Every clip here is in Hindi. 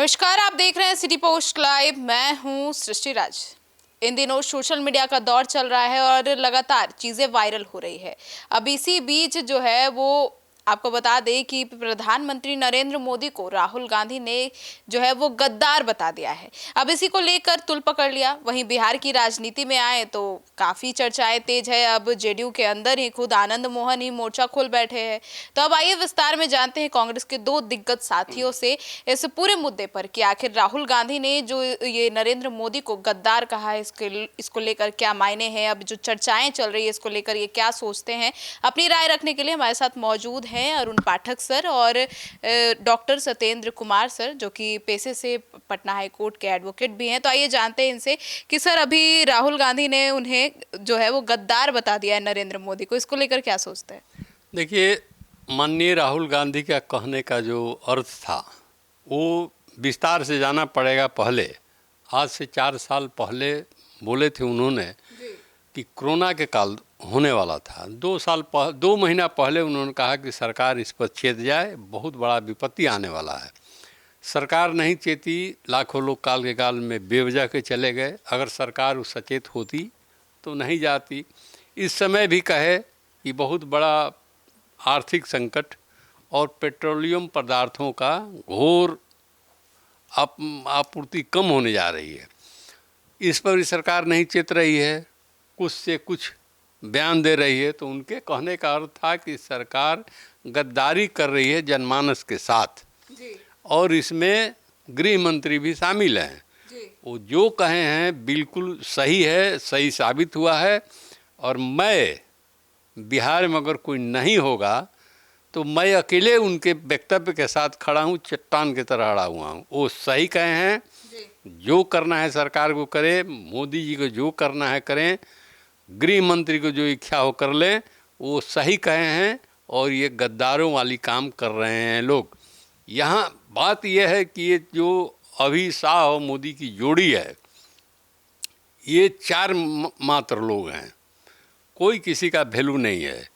नमस्कार, आप देख रहे हैं सिटी पोस्ट लाइव। मैं हूं सृष्टि राज। इन दिनों सोशल मीडिया का दौर चल रहा है और लगातार चीजें वायरल हो रही है। अब इसी बीच जो है वो आपको बता दें कि प्रधानमंत्री नरेंद्र मोदी को राहुल गांधी ने जो है वो गद्दार बता दिया है। अब इसी को लेकर तुल पकड़ लिया। वहीं बिहार की राजनीति में आए तो काफी चर्चाएं तेज है। अब जेडीयू के अंदर ही खुद आनंद मोहन ही मोर्चा खोल बैठे हैं। तो अब आइए विस्तार में जानते हैं कांग्रेस के दो दिग्गज साथियों से इस पूरे मुद्दे पर कि आखिर राहुल गांधी ने जो ये नरेंद्र मोदी को गद्दार कहा है इसको लेकर क्या मायने हैं। अब जो चर्चाएं चल रही है इसको लेकर ये क्या सोचते हैं। अपनी राय रखने के लिए हमारे साथ मौजूद हैं अरुण पाठक सर और डॉक्टर सत्येंद्र कुमार सर, जो कि पेशे से पटना हाई कोर्ट के एडवोकेट भी हैं। तो आइए जानते हैं इनसे कि सर अभी राहुल गांधी ने उन्हें जो है वो गद्दार बता दिया है नरेंद्र मोदी को, इसको लेकर क्या सोचते हैं। देखिए, माननीय राहुल गांधी का कहने का जो अर्थ था वो विस्तार से जाना पड़ेगा। पहले आज से 4 साल पहले बोले थे उन्होंने कि कोरोना के काल होने वाला था। 2 महीना पहले उन्होंने कहा कि सरकार इस पर चेत जाए, बहुत बड़ा विपत्ति आने वाला है। सरकार नहीं चेती, लाखों लोग काल के काल में बेवजह के चले गए। अगर सरकार उस सचेत होती तो नहीं जाती। इस समय भी कहे कि बहुत बड़ा आर्थिक संकट और पेट्रोलियम पदार्थों का घोर आपूर्ति कम होने जा रही है, इस पर भी सरकार नहीं चेत रही है, कुछ से कुछ बयान दे रही है। तो उनके कहने का अर्थ था कि सरकार गद्दारी कर रही है जनमानस के साथ जी। और इसमें गृह मंत्री भी शामिल हैं जी। वो जो कहे हैं बिल्कुल सही है, सही साबित हुआ है। और मैं बिहार में अगर कोई नहीं होगा तो मैं अकेले उनके वक्तव्य के साथ खड़ा हूँ, चट्टान की तरह अड़ा हुआ हूँ। वो सही कहे हैं, जो करना है सरकार को करे, मोदी जी को जो करना है करें, गृह मंत्री को जो इच्छा हो कर लें, वो सही कहे हैं। और ये गद्दारों वाली काम कर रहे हैं लोग। यहाँ बात यह है कि ये जो अभी शाह और मोदी की जोड़ी है, ये 4 मात्र लोग हैं, कोई किसी का वैल्यू नहीं है।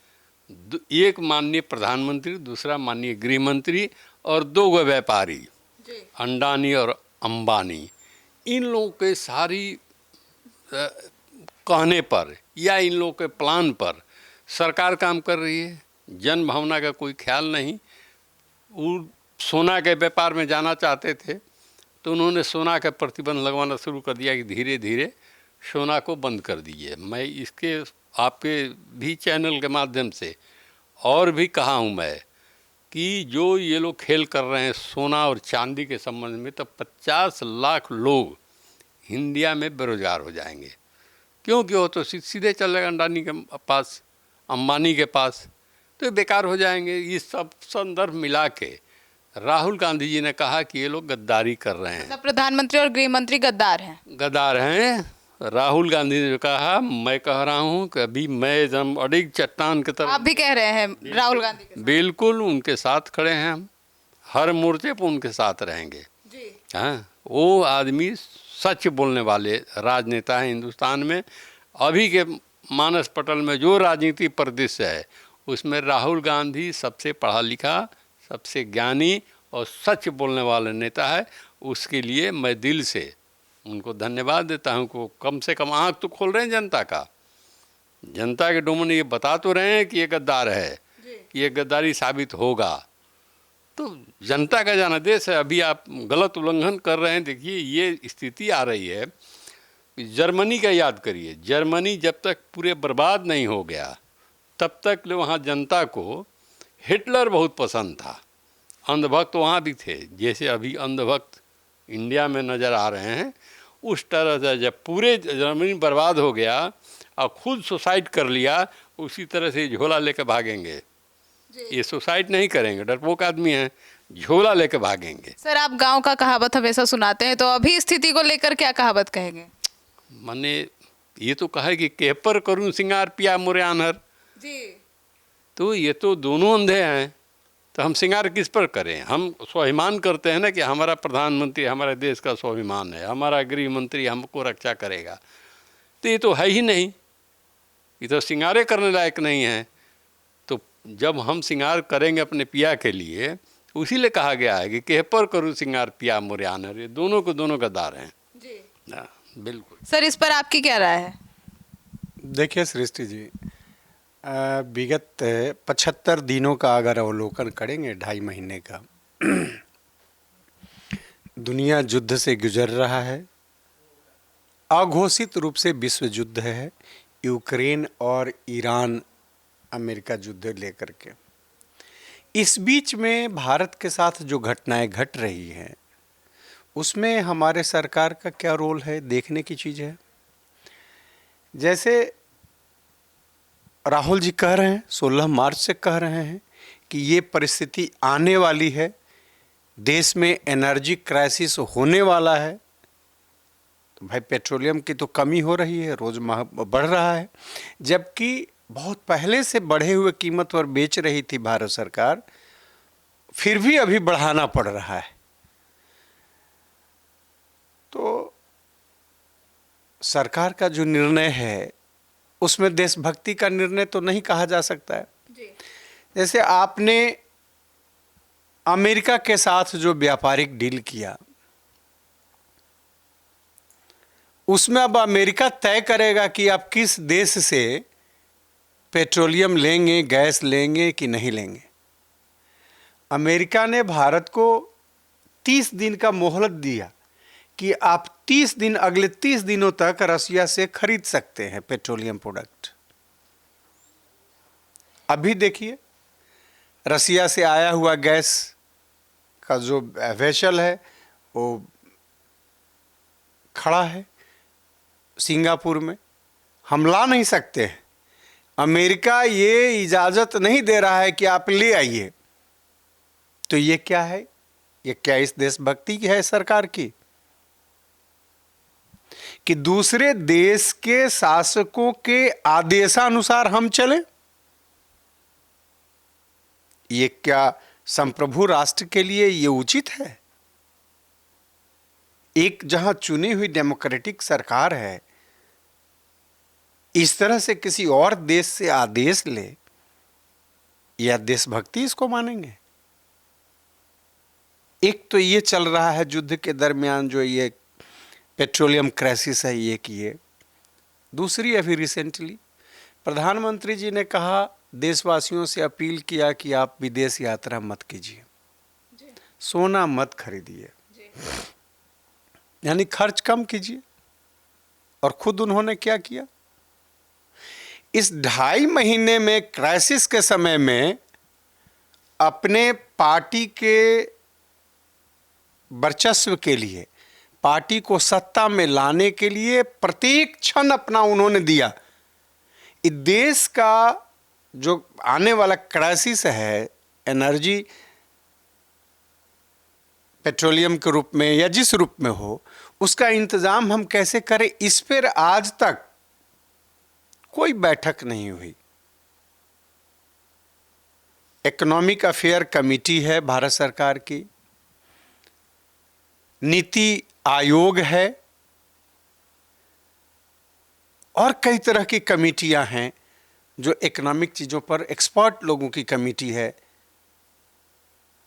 एक माननीय प्रधानमंत्री, दूसरा माननीय गृह मंत्री और 2 व्यापारी अंडानी और अंबानी। इन लोगों के सारी कहने पर या इन लोगों के प्लान पर सरकार काम कर रही है। जन भावना का कोई ख्याल नहीं। वो सोना के व्यापार में जाना चाहते थे तो उन्होंने सोना का प्रतिबंध लगवाना शुरू कर दिया कि धीरे धीरे सोना को बंद कर दीजिए। मैं इसके आपके भी चैनल के माध्यम से और भी कहा हूँ मैं कि जो ये लोग खेल कर रहे हैं सोना और चांदी के संबंध में, तो 50 लाख लोग इंडिया में बेरोजगार हो जाएंगे। क्योंकि वो तो सीधे चलेगा अंडानी के पास, अंबानी के पास, तो ये बेकार हो जाएंगे। इस सब संदर्भ मिला के राहुल गांधी जी ने कहा कि ये लोग गद्दारी कर रहे हैं। मतलब प्रधानमंत्री और गृह मंत्री गद्दार हैं। राहुल गांधी ने कहा, मैं कह रहा हूँ कि अभी मैं एकदम अड़िग चट्टान की तरह। आप भी कह रहे हैं राहुल गांधी के साथ? बिल्कुल उनके साथ खड़े हैं हम, हर मोर्चे पर उनके साथ रहेंगे जी। हाँ, वो आदमी सच बोलने वाले राजनेता हैं हिंदुस्तान में। अभी के मानस पटल में जो राजनीति परिदृश्य है उसमें राहुल गांधी सबसे पढ़ा लिखा, सबसे ज्ञानी और सच बोलने वाला नेता है। उसके लिए मैं दिल से उनको धन्यवाद देता हूं को कम से कम आँख तो खोल रहे हैं जनता का। जनता के डोमन ये बता तो रहे हैं कि ये गद्दार है, ये गद्दारी साबित होगा। तो जनता का जनादेश है। अभी आप गलत उल्लंघन कर रहे हैं। देखिए, ये स्थिति आ रही है। जर्मनी का याद करिए, जर्मनी जब तक पूरे बर्बाद नहीं हो गया तब तक वहाँ जनता को हिटलर बहुत पसंद था। अंधभक्त वहाँ भी थे, जैसे अभी अंधभक्त इंडिया में नज़र आ रहे हैं। उस तरह से जब पूरे जर्मनी बर्बाद हो गया और खुद सुसाइड कर लिया, उसी तरह से झोला लेकर भागेंगे। ये सुसाइड नहीं करेंगे, डरपोक आदमी हैं, झोला लेकर भागेंगे। सर, आप गांव का कहावत हमेशा सुनाते हैं, तो अभी स्थिति को लेकर क्या कहावत कहेंगे? मैंने ये तो कहा कि केपर करूं सिंगार पिया मोरे आनहर जी। तो ये तो दोनों अंधे हैं, तो हम सिंगार किस पर करें? हम स्वाभिमान करते हैं ना कि हमारा प्रधानमंत्री हमारे देश का स्वाभिमान है, हमारा गृह मंत्री हमको रक्षा करेगा। तो ये तो है ही नहीं, ये तो सिंगारे करने लायक नहीं है। तो जब हम सिंगार करेंगे अपने पिया के लिए उसीलिए कहा गया है कि केह पर करूँ सिंगार पिया मोरियानर, ये दोनों को दोनों गद्दार हैं जी। हाँ, बिल्कुल। सर इस पर आपकी क्या राय है? देखिए सृष्टि जी, विगत 75 दिनों का अगर अवलोकन करेंगे, 2.5 महीने का, दुनिया युद्ध से गुजर रहा है। अघोषित रूप से विश्व युद्ध है, यूक्रेन और ईरान अमेरिका युद्ध लेकर के। इस बीच में भारत के साथ जो घटनाएं घट रही हैं उसमें हमारे सरकार का क्या रोल है, देखने की चीज़ है। जैसे राहुल जी कह रहे हैं, 16 मार्च से कह रहे हैं कि ये परिस्थिति आने वाली है, देश में एनर्जी क्राइसिस होने वाला है। तो भाई पेट्रोलियम की तो कमी हो रही है, रोज़ बढ़ रहा है, जबकि बहुत पहले से बढ़े हुए कीमत पर बेच रही थी भारत सरकार, फिर भी अभी बढ़ाना पड़ रहा है। तो सरकार का जो निर्णय है उसमें देशभक्ति का निर्णय तो नहीं कहा जा सकता है। जैसे आपने अमेरिका के साथ जो व्यापारिक डील किया, उसमें अब अमेरिका तय करेगा कि आप किस देश से पेट्रोलियम लेंगे, गैस लेंगे कि नहीं लेंगे। अमेरिका ने भारत को 30 दिन का मोहलत दिया कि आप 30 दिन, अगले 30 दिनों तक रसिया से खरीद सकते हैं पेट्रोलियम प्रोडक्ट। अभी देखिए, रसिया से आया हुआ गैस का जो वेसल है वो खड़ा है सिंगापुर में, हम ला नहीं सकते हैं। अमेरिका ये इजाज़त नहीं दे रहा है कि आप ले आइए। तो ये क्या है? ये क्या इस देशभक्ति की है सरकार की कि दूसरे देश के शासकों के आदेशानुसार हम चलें? ये क्या संप्रभु राष्ट्र के लिए ये उचित है? एक जहां चुनी हुई डेमोक्रेटिक सरकार है, इस तरह से किसी और देश से आदेश ले, या देशभक्ति इसको मानेंगे? एक तो ये चल रहा है युद्ध के दरमियान जो ये पेट्रोलियम क्राइसिस है, ये किए। दूसरी, अभी रिसेंटली प्रधानमंत्री जी ने कहा, देशवासियों से अपील किया कि आप विदेश यात्रा मत कीजिए, सोना मत खरीदिए, यानी खर्च कम कीजिए। और खुद उन्होंने क्या किया? इस 2.5 महीने में क्राइसिस के समय में अपने पार्टी के वर्चस्व के लिए, पार्टी को सत्ता में लाने के लिए प्रत्येक क्षण अपना उन्होंने दिया। इस देश का जो आने वाला क्राइसिस है, एनर्जी पेट्रोलियम के रूप में या जिस रूप में हो, उसका इंतजाम हम कैसे करें, इस पर आज तक कोई बैठक नहीं हुई। इकोनॉमिक अफेयर कमेटी है भारत सरकार की, नीति आयोग है, और कई तरह की कमेटियां हैं जो इकोनॉमिक चीज़ों पर, एक्सपर्ट लोगों की कमेटी है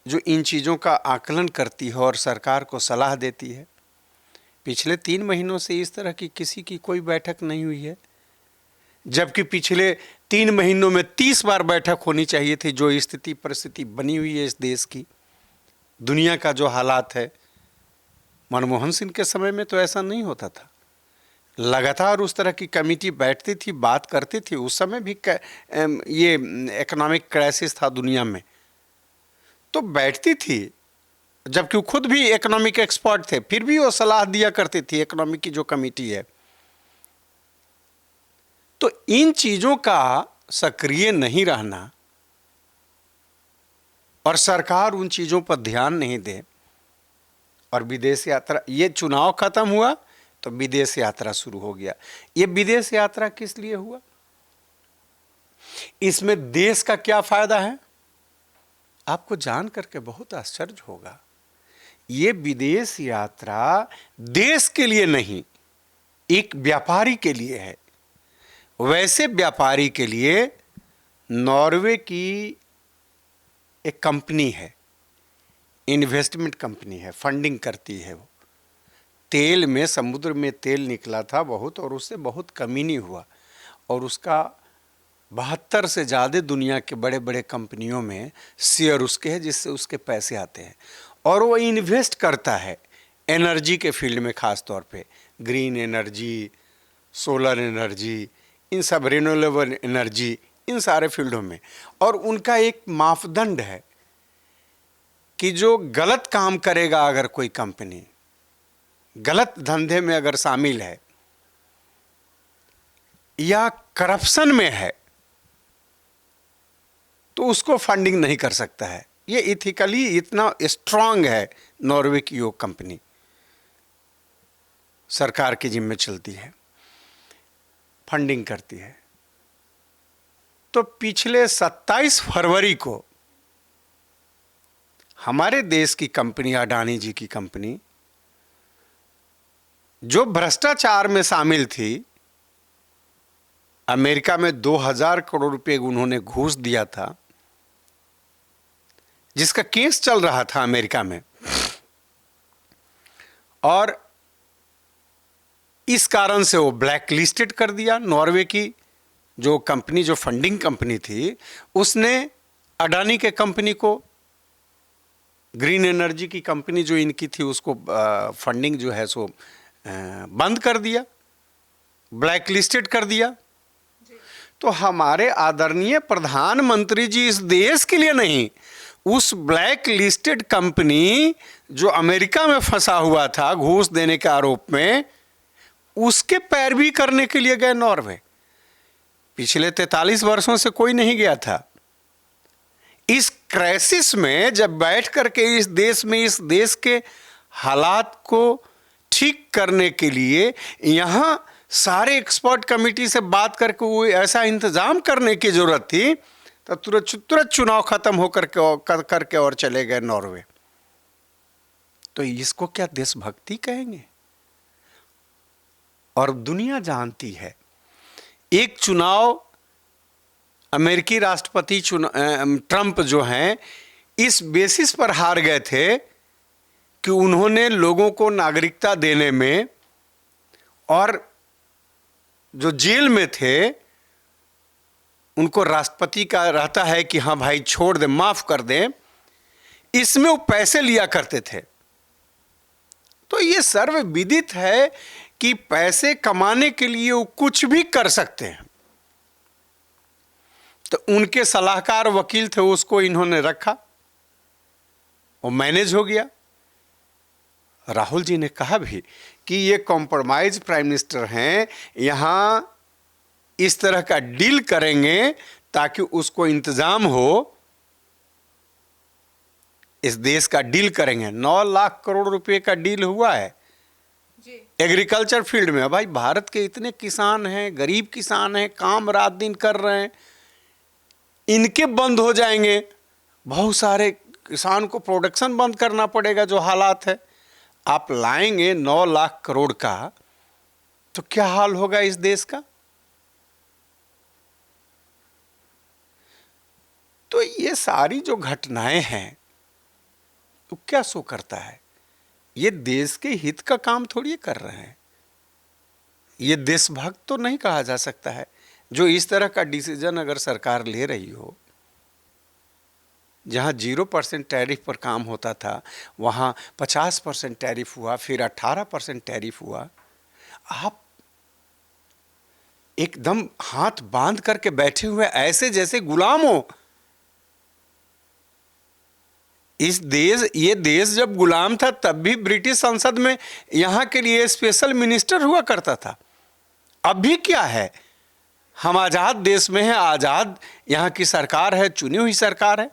जो इन चीज़ों का आकलन करती है और सरकार को सलाह देती है। पिछले 3 महीनों से इस तरह की किसी की कोई बैठक नहीं हुई है, जबकि पिछले 3 महीनों में 30 बार बैठक होनी चाहिए थी। जो स्थिति परिस्थिति बनी हुई है इस देश की, दुनिया का जो हालात है, मनमोहन सिंह के समय में तो ऐसा नहीं होता था। लगातार उस तरह की कमेटी बैठती थी, बात करती थी। उस समय भी ये इकोनॉमिक क्राइसिस था दुनिया में, तो बैठती थी, जबकि वो खुद भी इकोनॉमिक एक्सपर्ट थे, फिर भी वो सलाह दिया करती थी, इकोनॉमिक की जो कमेटी है। तो इन चीज़ों का सक्रिय नहीं रहना और सरकार उन चीज़ों पर ध्यान नहीं दे, और विदेश यात्रा, ये चुनाव खत्म हुआ तो विदेश यात्रा शुरू हो गया। ये विदेश यात्रा किस लिए हुआ? इसमें देश का क्या फायदा है? आपको जान करके बहुत आश्चर्य होगा। ये विदेश यात्रा देश के लिए नहीं, एक व्यापारी के लिए है। वैसे व्यापारी के लिए नॉर्वे की एक कंपनी है, इन्वेस्टमेंट कंपनी है, फंडिंग करती है वो। तेल में, समुद्र में तेल निकला था बहुत और उससे बहुत कमी नहीं हुआ, और उसका 72 से ज़्यादा दुनिया के बड़े बड़े कंपनियों में शेयर उसके हैं, जिससे उसके पैसे आते हैं। और वो इन्वेस्ट करता है एनर्जी के फील्ड में, ख़ास तौर पे ग्रीन एनर्जी, सोलर एनर्जी, इन सब रिन्यूएबल एनर्जी, इन सारे फील्डों में। और उनका एक मापदंड है कि जो गलत काम करेगा, अगर कोई कंपनी गलत धंधे में अगर शामिल है या करप्शन में है, तो उसको फंडिंग नहीं कर सकता है। ये इथिकली इतना स्ट्रांग है नॉर्वे की वो कंपनी, सरकार के जिम्मे चलती है, फंडिंग करती है। तो पिछले 27 फरवरी को हमारे देश की कंपनी, अडानी जी की कंपनी, जो भ्रष्टाचार में शामिल थी, अमेरिका में 2000 करोड़ रुपए उन्होंने घूस दिया था, जिसका केस चल रहा था अमेरिका में, और इस कारण से वो ब्लैक लिस्टेड कर दिया। नॉर्वे की जो कंपनी, जो फंडिंग कंपनी थी, उसने अडानी के कंपनी को, ग्रीन एनर्जी की कंपनी जो इनकी थी, उसको फंडिंग जो है सो बंद कर दिया, ब्लैक लिस्टेड कर दिया। तो हमारे आदरणीय प्रधानमंत्री जी इस देश के लिए नहीं, उस ब्लैक लिस्टेड कंपनी जो अमेरिका में फंसा हुआ था घूस देने के आरोप में, उसके पैरवी करने के लिए गए नॉर्वे। पिछले 43 वर्षों से कोई नहीं गया था। इस क्राइसिस में जब बैठ करके इस देश में, इस देश के हालात को ठीक करने के लिए यहाँ सारे एक्सपर्ट कमेटी से बात करके वो ऐसा इंतजाम करने की जरूरत थी, तो तुरंत चुनाव खत्म होकर करके और चले गए नॉर्वे। तो इसको क्या देशभक्ति कहेंगे? और दुनिया जानती है, एक चुनाव अमेरिकी राष्ट्रपति ट्रंप जो हैं, इस बेसिस पर हार गए थे कि उन्होंने लोगों को नागरिकता देने में, और जो जेल में थे उनको राष्ट्रपति का रहता है कि हाँ भाई छोड़ दे, माफ कर दें, इसमें वो पैसे लिया करते थे। तो ये सर्वविदित है कि पैसे कमाने के लिए वो कुछ भी कर सकते हैं। तो उनके सलाहकार वकील थे, उसको इन्होंने रखा, वो मैनेज हो गया। राहुल जी ने कहा भी कि ये कॉम्प्रोमाइज प्राइम मिनिस्टर हैं, यहाँ इस तरह का डील करेंगे ताकि उसको इंतजाम हो, इस देश का डील करेंगे। 9 लाख करोड़ रुपए का डील हुआ है एग्रीकल्चर फील्ड में। भाई भारत के इतने किसान हैं, गरीब किसान हैं, काम रात दिन कर रहे हैं, इनके बंद हो जाएंगे, बहुत सारे किसान को प्रोडक्शन बंद करना पड़ेगा, जो हालात है। आप लाएंगे 9 लाख करोड़ का, तो क्या हाल होगा इस देश का? तो ये सारी जो घटनाएं हैं, तो क्या सो करता है? ये देश के हित का काम थोड़ी कर रहे हैं। ये देशभक्त तो नहीं कहा जा सकता है। जो इस तरह का डिसीजन अगर सरकार ले रही हो, जहाँ 0% टैरिफ पर काम होता था, वहाँ 50% टैरिफ हुआ, फिर 18% टैरिफ हुआ। आप एकदम हाथ बांध करके बैठे हुए, ऐसे जैसे गुलाम हो। ये देश जब गुलाम था, तब भी ब्रिटिश संसद में यहाँ के लिए स्पेशल मिनिस्टर हुआ करता था। अभी क्या है? हम आज़ाद देश में हैं, आज़ाद यहाँ की सरकार है, चुनी हुई सरकार है,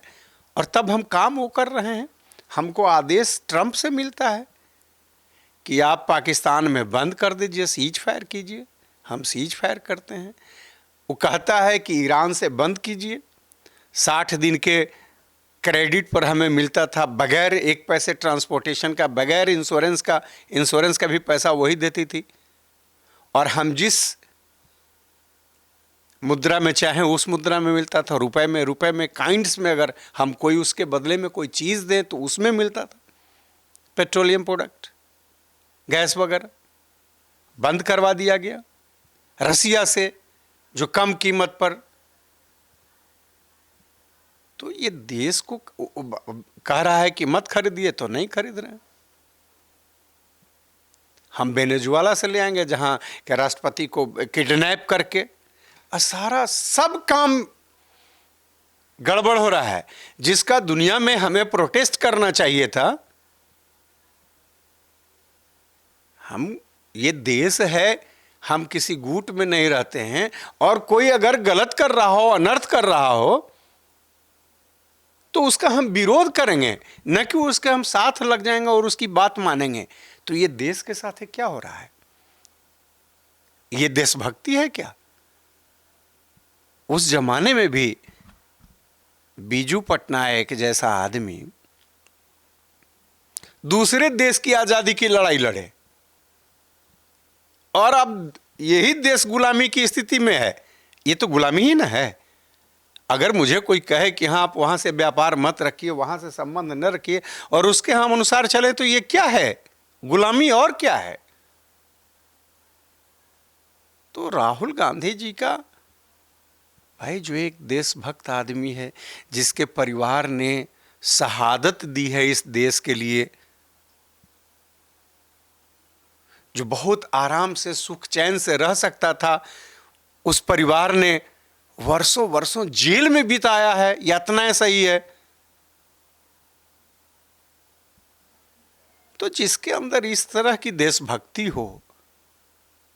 और तब हम काम वो कर रहे हैं। हमको आदेश ट्रंप से मिलता है कि आप पाकिस्तान में बंद कर दीजिए, सीज फायर कीजिए। हम सीज फायर करते हैं। वो कहता है कि ईरान से बंद कीजिए। 60 दिन के क्रेडिट पर हमें मिलता था, बगैर 1 पैसे ट्रांसपोर्टेशन का, बगैर इंश्योरेंस का भी पैसा वही देती थी। और हम जिस मुद्रा में चाहे उस मुद्रा में मिलता था, रुपए में काइंड्स में अगर हम कोई उसके बदले में कोई चीज़ दें तो उसमें मिलता था। पेट्रोलियम प्रोडक्ट, गैस वगैरह बंद करवा दिया गया रसिया से, जो कम कीमत पर। तो ये देश को कह रहा है कि मत खरीदिए, तो नहीं खरीद रहे हैं। हम वेनेजुएला से ले आएंगे जहां के राष्ट्रपति को किडनैप करके, सारा सब काम गड़बड़ हो रहा है, जिसका दुनिया में हमें प्रोटेस्ट करना चाहिए था। हम, ये देश है, हम किसी गुट में नहीं रहते हैं, और कोई अगर गलत कर रहा हो, अनर्थ कर रहा हो, तो उसका हम विरोध करेंगे, न कि उसके हम साथ लग जाएंगे और उसकी बात मानेंगे। तो ये देश के साथ क्या हो रहा है? ये देशभक्ति है क्या? उस जमाने में भी बीजू पटनायक जैसा आदमी दूसरे देश की आजादी की लड़ाई लड़े, और अब यही देश गुलामी की स्थिति में है। ये तो गुलामी ही ना है। अगर मुझे कोई कहे कि हाँ आप वहां से व्यापार मत रखिए, वहां से संबंध न रखिए, और उसके हम अनुसार चले, तो ये क्या है? गुलामी और क्या है? तो राहुल गांधी जी का भाई, जो एक देशभक्त आदमी है, जिसके परिवार ने शहादत दी है इस देश के लिए, जो बहुत आराम से सुख चैन से रह सकता था, उस परिवार ने वर्षों वर्षों जेल में बिताया है। यातनाएं सही है। तो जिसके अंदर इस तरह की देशभक्ति हो,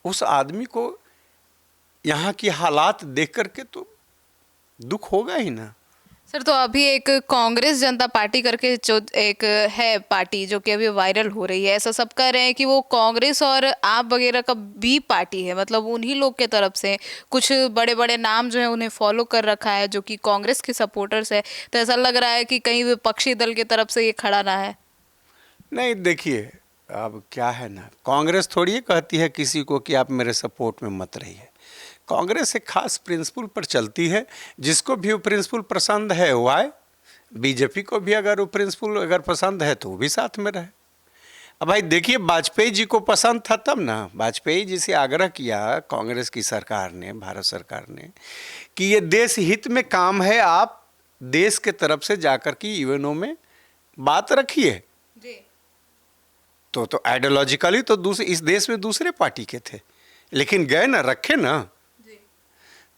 उस आदमी को यहाँ की हालात देख करके तो दुख होगा ही ना। सर, तो अभी एक कांग्रेस जनता पार्टी करके जो एक है पार्टी, जो कि अभी वायरल हो रही है, ऐसा सब कह रहे हैं कि वो कांग्रेस और आप वगैरह का बी पार्टी है, मतलब उन्हीं लोग के तरफ से कुछ बड़े बड़े नाम जो है उन्हें फॉलो कर रखा है, जो कि कांग्रेस के सपोर्टर्स है। तो ऐसा लग रहा है कि कहीं विपक्षी दल की तरफ से ये खड़ा ना है। नहीं, देखिए, अब क्या है ना, कांग्रेस थोड़ी कहती है किसी को कि आप मेरे सपोर्ट में मत रहिए। कांग्रेस एक खास प्रिंसिपल पर चलती है, जिसको भी वो प्रिंसिपल पसंद है वो आए। बीजेपी को भी अगर वो प्रिंसिपल अगर पसंद है तो वो भी साथ में रहे। अब भाई देखिए, वाजपेयी जी को पसंद था तब ना, वाजपेयी जी से आग्रह किया कांग्रेस की सरकार ने, भारत सरकार ने, कि ये देश हित में काम है, आप देश के तरफ से जाकर के यूएनओ में बात रखिए। तो आइडियोलॉजिकली तो इस देश में दूसरे पार्टी के थे, लेकिन गए ना, रखे ना।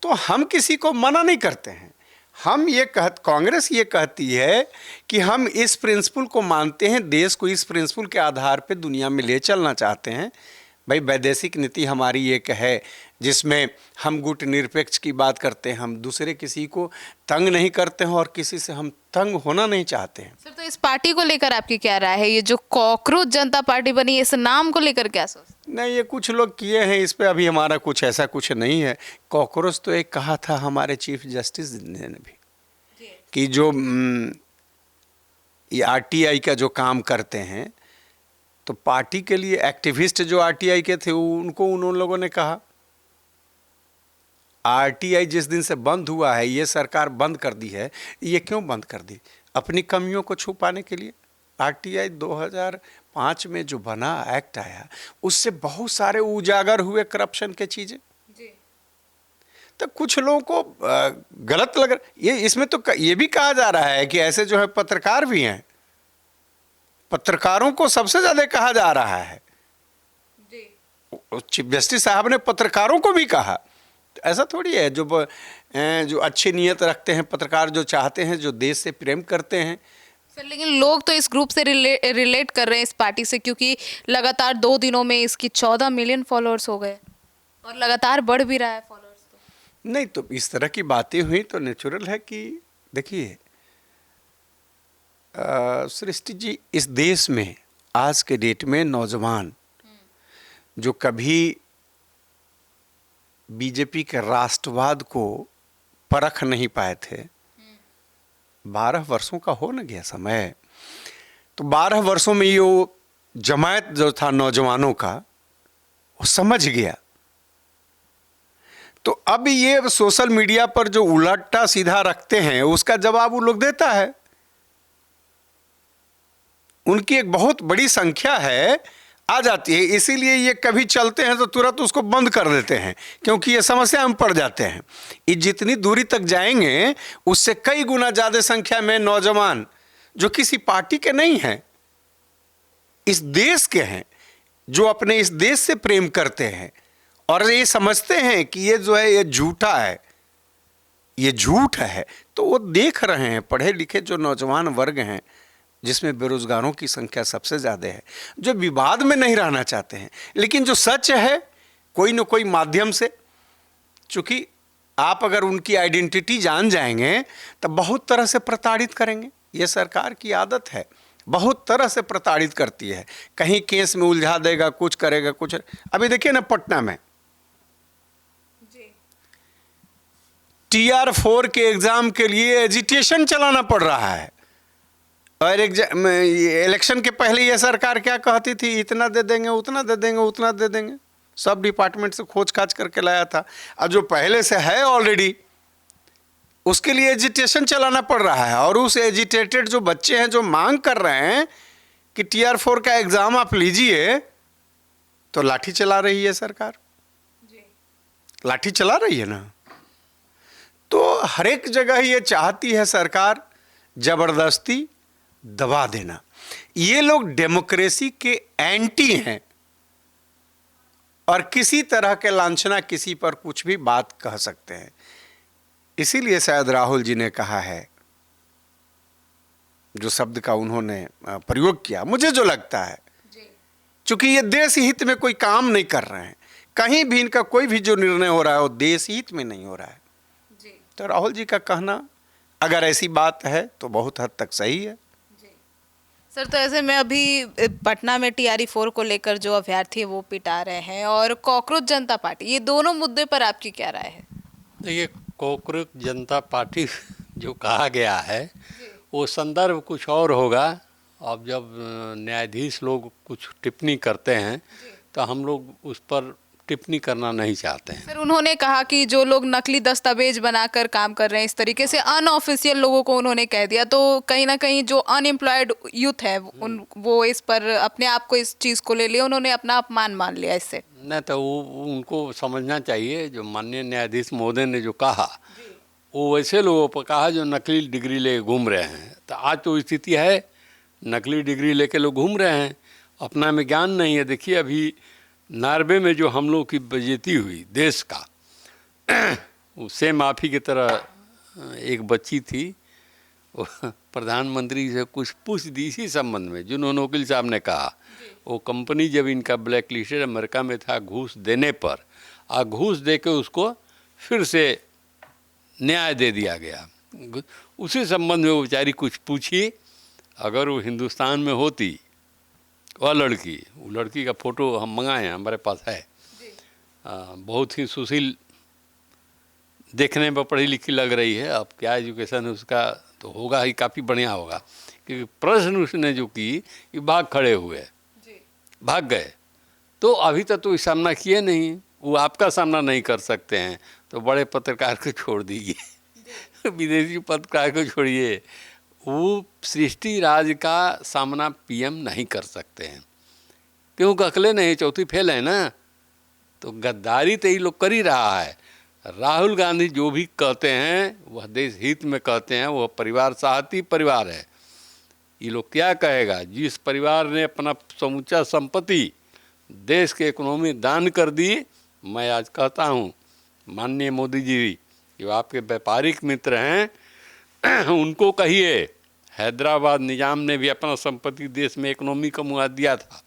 तो हम किसी को मना नहीं करते हैं। हम ये कांग्रेस ये कहती है कि हम इस प्रिंसिपल को मानते हैं, देश को इस प्रिंसिपल के आधार पे दुनिया में ले चलना चाहते हैं। भाई, वैदेशिक नीति हमारी एक है जिसमें हम गुट निरपेक्ष की बात करते हैं, हम दूसरे किसी को तंग नहीं करते हैं और किसी से हम तंग होना नहीं चाहते हैं। सर, तो इस पार्टी को लेकर आपकी क्या राय है? ये जो कॉकरोच जनता पार्टी बनी, इस नाम को लेकर क्या सोच? नहीं, ये कुछ लोग किए हैं, इस पे अभी हमारा कुछ ऐसा कुछ नहीं है। कॉकरोच तो एक कहा था हमारे चीफ जस्टिस ने भी, कि जो ये आरटीआई का जो काम करते हैं, तो पार्टी के लिए एक्टिविस्ट जो आरटीआई के थे, उनको उन लोगों ने कहा आरटीआई जिस दिन से बंद हुआ है, ये सरकार बंद कर दी है। ये क्यों बंद कर दी? अपनी कमियों को छुपाने के लिए। आरटीआई 2005 में जो बना, एक्ट आया, उससे बहुत सारे उजागर हुए करप्शन के चीज़ें। तो कुछ लोगों को गलत लग रहा, ये इसमें तो ये भी कहा जा रहा है कि ऐसे जो है पत्रकार भी हैं, पत्रकारों को सबसे ज़्यादा कहा जा रहा है। चीफ जस्टिस साहब ने पत्रकारों को भी कहा। ऐसा थोड़ी है, जो अच्छी नीयत रखते हैं पत्रकार, जो चाहते हैं, जो देश से प्रेम करते हैं। सर, लेकिन लोग तो इस ग्रुप से रिलेट कर रहे हैं, इस पार्टी से, क्योंकि लगातार 2 दिनों में इसकी 14 मिलियन फॉलोअर्स हो गए और लगातार बढ़ भी रहा है फॉलोअर्स। तो नहीं, तो इस तरह की बातें हुई तो नेचुरल है कि देखिए सृष्टि जी, इस देश में आज के डेट में नौजवान जो कभी बीजेपी के राष्ट्रवाद को परख नहीं पाए थे, 12 वर्षों का हो न गया समय, तो 12 वर्षों में ये जमायत जो था नौजवानों का, वो समझ गया। तो अब ये सोशल मीडिया पर जो उलटा सीधा रखते हैं उसका जवाब वो लोग देता है। उनकी एक बहुत बड़ी संख्या है, आ जाती है, इसीलिए ये कभी चलते हैं तो तुरंत उसको बंद कर देते हैं, क्योंकि ये समस्या में पड़ जाते हैं। ये जितनी दूरी तक जाएंगे उससे कई गुना ज़्यादा संख्या में नौजवान जो किसी पार्टी के नहीं हैं, इस देश के हैं, जो अपने इस देश से प्रेम करते हैं और ये समझते हैं कि ये जो है ये झूठा है, ये झूठ है, तो वो देख रहे हैं। पढ़े लिखे जो नौजवान वर्ग हैं, जिसमें बेरोजगारों की संख्या सबसे ज़्यादा है, जो विवाद में नहीं रहना चाहते हैं, लेकिन जो सच है कोई न कोई माध्यम से, चूंकि आप अगर उनकी आइडेंटिटी जान जाएंगे तो बहुत तरह से प्रताड़ित करेंगे। ये सरकार की आदत है, बहुत तरह से प्रताड़ित करती है, कहीं केस में उलझा देगा, कुछ करेगा, कुछ। अभी देखिए ना पटना में TR4 के एग्जाम के लिए एजिटेशन चलाना पड़ रहा है। और इलेक्शन के पहले ये सरकार क्या कहती थी, इतना दे देंगे, उतना दे देंगे, उतना दे देंगे, सब डिपार्टमेंट से खोज खाज करके लाया था। अब जो पहले से है ऑलरेडी, उसके लिए एजिटेशन चलाना पड़ रहा है। और उस एजिटेटेड जो बच्चे हैं जो मांग कर रहे हैं कि TR4 का एग्जाम आप लीजिए, तो लाठी चला रही है सरकार, लाठी चला रही है ना। तो हर एक जगह ये चाहती है सरकार जबरदस्ती दबा देना। ये लोग डेमोक्रेसी के एंटी हैं और किसी तरह के लांछना किसी पर कुछ भी बात कह सकते हैं। इसीलिए शायद राहुल जी ने कहा है, जो शब्द का उन्होंने प्रयोग किया, मुझे जो लगता है, चूंकि ये देश हित में कोई काम नहीं कर रहे हैं, कहीं भी इनका कोई भी जो निर्णय हो रहा है वो देश हित में नहीं हो रहा है। तो राहुल जी का कहना अगर ऐसी बात है तो बहुत हद तक सही है। सर, तो ऐसे में अभी पटना में TR4 को लेकर जो अभ्यर्थी है वो पिटा रहे हैं, और कॉकरोच जनता पार्टी, ये दोनों मुद्दे पर आपकी क्या राय है? देखिए, कॉकरोच जनता पार्टी जो कहा गया है वो संदर्भ कुछ और होगा। अब जब न्यायाधीश लोग कुछ टिप्पणी करते हैं तो हम लोग उस पर टिप्पणी करना नहीं चाहते हैं। सर, उन्होंने कहा कि जो लोग नकली दस्तावेज बनाकर काम कर रहे हैं, इस तरीके से अनऑफिशियल लोगों को उन्होंने कह दिया, तो कहीं ना कहीं जो अनएम्प्लॉयड यूथ है वो इस पर अपने आप को, इस चीज़ को ले लिया, उन्होंने अपना अपमान मान लिया इससे। नहीं, तो वो उनको समझना चाहिए, जो माननीय न्यायाधीश महोदय ने जो कहा वो वैसे लोगों पर कहा जो नकली डिग्री ले घूम रहे हैं। तो आज तो स्थिति है, नकली डिग्री लेके लोग घूम रहे हैं, अपना में ज्ञान नहीं है। देखिए, अभी नॉर्वे में जो हम लोग की बेइज्जती हुई देश का, उससे माफ़ी की तरह एक बच्ची थी, वो प्रधानमंत्री से कुछ पूछ दी इसी संबंध में, जिन्होंने वकील साहब ने कहा वो कंपनी जब इनका ब्लैक लिस्टेड अमेरिका में था, घूस देने पर घूस दे के उसको फिर से न्याय दे दिया गया। उसी संबंध में वो बेचारी कुछ पूछी। अगर वो हिंदुस्तान में होती वो लड़की का फ़ोटो हम मंगाए हैं, हमारे पास है, बहुत ही सुशील, देखने में पढ़ी लिखी लग रही है। अब क्या एजुकेशन है उसका, तो होगा ही, काफ़ी बढ़िया होगा, क्योंकि प्रश्न उसने जो की ये भाग खड़े हुए, भाग गए। तो अभी तक तो सामना किए नहीं, वो आपका सामना नहीं कर सकते हैं, तो बड़े पत्रकार को छोड़ दीजिए, विदेशी पत्रकार को छोड़िए, वो सृष्टि राज का सामना PM नहीं कर सकते हैं, क्योंकि अकेले नहीं, चौथी फेल है ना। तो गद्दारी तो ये लोग कर ही रहा है। राहुल गांधी जो भी कहते हैं वह देश हित में कहते हैं, वह परिवार साहती परिवार है। ये लोग क्या कहेगा, जिस परिवार ने अपना समूचा संपत्ति देश के इकोनॉमी दान कर दी, मैं आज कहता हूँ माननीय मोदी जी, जो आपके व्यापारिक मित्र हैं, उनको कहिए, हैदराबाद निजाम ने भी अपना संपत्ति देश में इकोनॉमी का मुआ दिया था।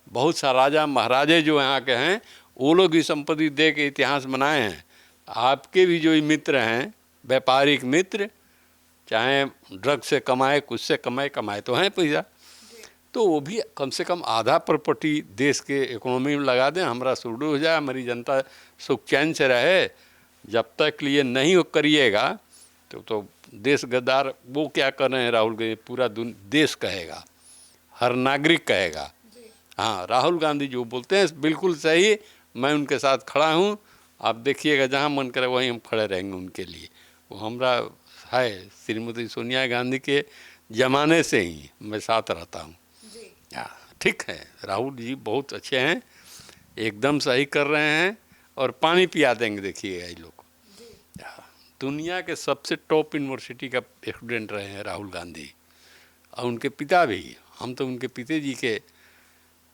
बहुत सा राजा महाराजे जो यहाँ के हैं वो लोग भी संपत्ति दे के इतिहास बनाए हैं। आपके भी जो मित्र हैं, व्यापारिक मित्र, चाहे ड्रग से कमाए, कुछ से कमाए तो हैं पैसा, तो वो भी कम से कम आधा प्रॉपर्टी देश के इकोनॉमी में लगा दें, हमारा शुरू हो जाए, हमारी जनता सुख चैन से रहे। जब तक लिए नहीं करिएगा तो देश गद्दार वो क्या कर रहे हैं, राहुल गांधी पूरा देश कहेगा, हर नागरिक कहेगा। हाँ, राहुल गांधी जो बोलते हैं बिल्कुल सही, मैं उनके साथ खड़ा हूँ। आप देखिएगा जहाँ मन करे वहीं हम खड़े रहेंगे उनके लिए। वो हमारा है, श्रीमती सोनिया गांधी के ज़माने से ही मैं साथ रहता हूँ। ठीक है, राहुल जी बहुत अच्छे हैं, एकदम सही कर रहे हैं और पानी पिया देंगे देखिएगा ये लोग। दुनिया के सबसे टॉप यूनिवर्सिटी का स्टूडेंट रहे हैं राहुल गांधी, और उनके पिता भी। हम तो उनके पिता जी के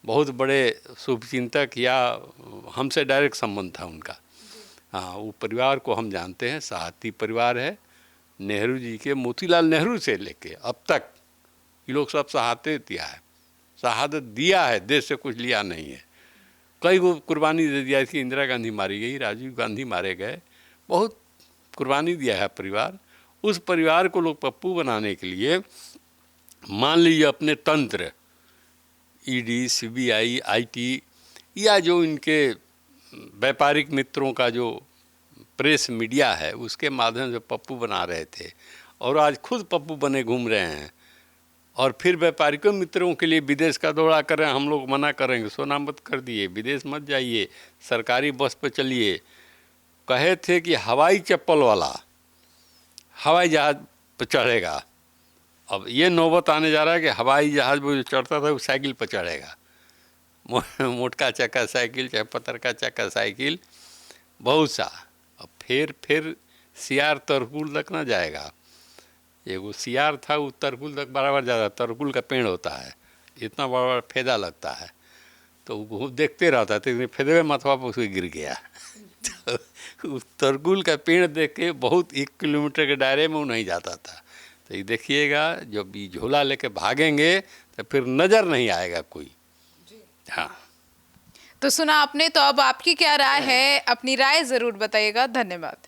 बहुत बड़े शुभचिंतक, या हमसे डायरेक्ट संबंध था उनका। हाँ, वो परिवार को हम जानते हैं, साहती परिवार है। नेहरू जी के, मोतीलाल नेहरू से लेके अब तक ये लोग सब शहादत दिया है, देश से कुछ लिया नहीं है। कई को कुर्बानी दे दिया थी, इंदिरा गांधी मारी गई, राजीव गांधी मारे गए, बहुत कुर्बानी दिया है परिवार। उस परिवार को लोग पप्पू बनाने के लिए मान लीजिए अपने तंत्र, ईडी, सीबीआई, आईटी, या जो इनके व्यापारिक मित्रों का जो प्रेस मीडिया है, उसके माध्यम से पप्पू बना रहे थे, और आज खुद पप्पू बने घूम रहे हैं। और फिर व्यापारिकों मित्रों के लिए विदेश का दौरा कर रहे हैं। हम लोग मना करेंगे, सोना मत कर दिए, विदेश मत जाइए, सरकारी बस पर चलिए। कहे थे कि हवाई चप्पल वाला हवाई जहाज़ पर चढ़ेगा। अब ये नौबत आने जा रहा है कि हवाई जहाज़ पर जो चढ़ता था वो साइकिल पर चढ़ेगा, मोटका चक्का साइकिल, चाहे पत्थर का चक्का साइकिल, बहुत सा। अब फिर सियार तरकुल तक ना जाएगा। एगो सियार था, वो तरकुल तक बराबर जाता, तरकुल का पेड़ होता है, इतना बड़ा बड़ा फेदा लगता है, तो वो देखते रहता था, फेदे में मथवा पर उसको गिर गया। तो उस तरकुल का पेड़ देख के बहुत 1 किलोमीटर के दायरे में वो नहीं जाता था। तो ये देखिएगा, जब ये झोला लेके भागेंगे तो फिर नज़र नहीं आएगा कोई। हाँ, तो सुना आपने, तो अब आपकी क्या राय है, अपनी राय ज़रूर बताइएगा। धन्यवाद।